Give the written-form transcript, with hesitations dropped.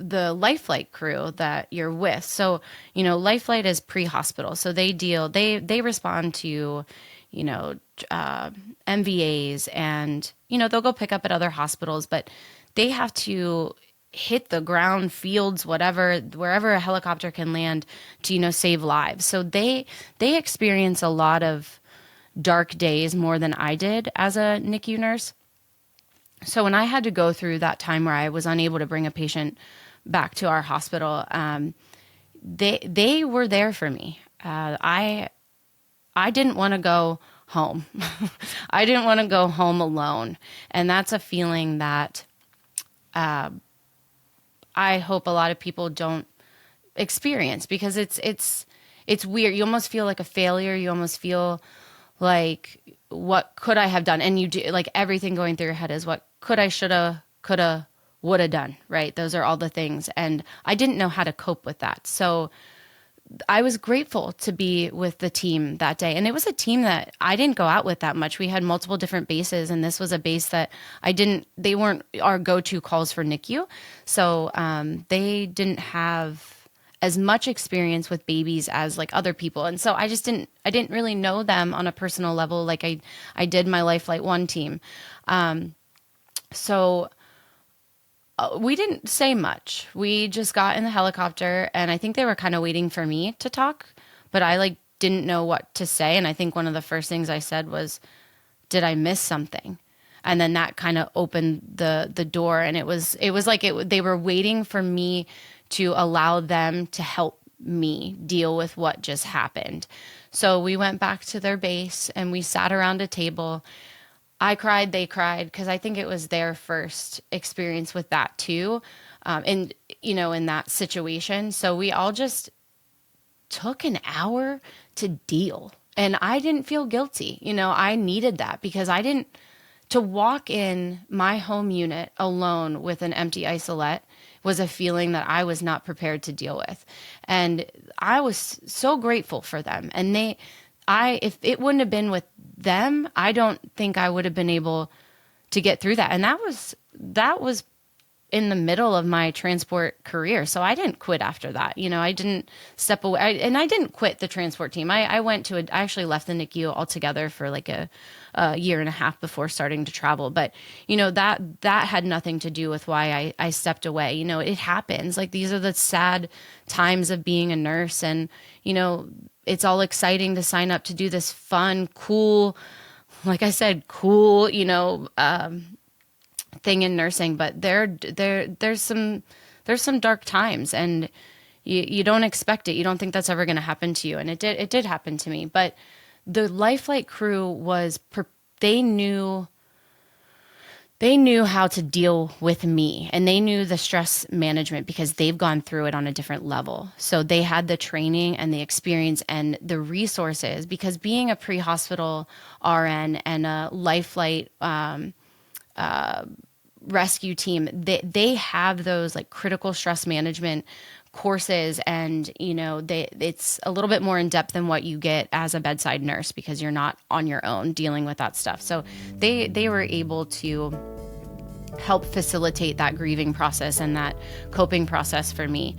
the Life Flight crew that you're with. So, Life Flight is pre-hospital. So they respond to, you know, uh, MVAs, and, they'll go pick up at other hospitals, but they have to hit the ground, fields, whatever, wherever a helicopter can land to, save lives. So they experience a lot of dark days more than I did as a NICU nurse. So when I had to go through that time where I was unable to bring a patient back to our hospital, they were there for me. I didn't want to go home. I didn't want to go home alone, and that's a feeling that I hope a lot of people don't experience, because it's weird. You almost feel like a failure. You almost feel like, what could I have done? And you do, like, everything going through your head is, what could I, shoulda, coulda, woulda done, right? Those are all the things. And I didn't know how to cope with that. So I was grateful to be with the team that day. And it was a team that I didn't go out with that much. We had multiple different bases, and this was a base that they weren't our go-to calls for NICU. So they didn't have as much experience with babies as like other people. And so I didn't really know them on a personal level like I did my Life Flight 1 team. So we didn't say much. We just got in the helicopter, and I think they were kind of waiting for me to talk, but I didn't know what to say. And I think one of the first things I said was, did I miss something? And then that kind of opened the door, and it was like they were waiting for me to allow them to help me deal with what just happened. So we went back to their base and we sat around a table. I cried, they cried, because I think it was their first experience with that too. And, in that situation. So we all just took an hour to deal. And I didn't feel guilty. I needed that, because to walk in my home unit alone with an empty isolette was a feeling that I was not prepared to deal with. And I was so grateful for them. And if it wouldn't have been with them, I don't think I would have been able to get through that. And that was in the middle of my transport career. So I didn't quit after that. I didn't step away, and I didn't quit the transport team. I actually left the NICU altogether for like a year and a half before starting to travel. But, that had nothing to do with why I stepped away. It happens. Like, these are the sad times of being a nurse, and, it's all exciting to sign up to do this fun, cool, like I said, cool, thing in nursing, but there's some dark times, and you don't expect it. You don't think that's ever going to happen to you. And it did happen to me, but the Life Flight crew they knew how to deal with me, and they knew the stress management because they've gone through it on a different level. So they had the training and the experience and the resources, because being a pre-hospital RN and a Life Flight rescue team, they have those like critical stress management courses, and it's a little bit more in depth than what you get as a bedside nurse, because you're not on your own dealing with that stuff. So they were able to help facilitate that grieving process and that coping process for me.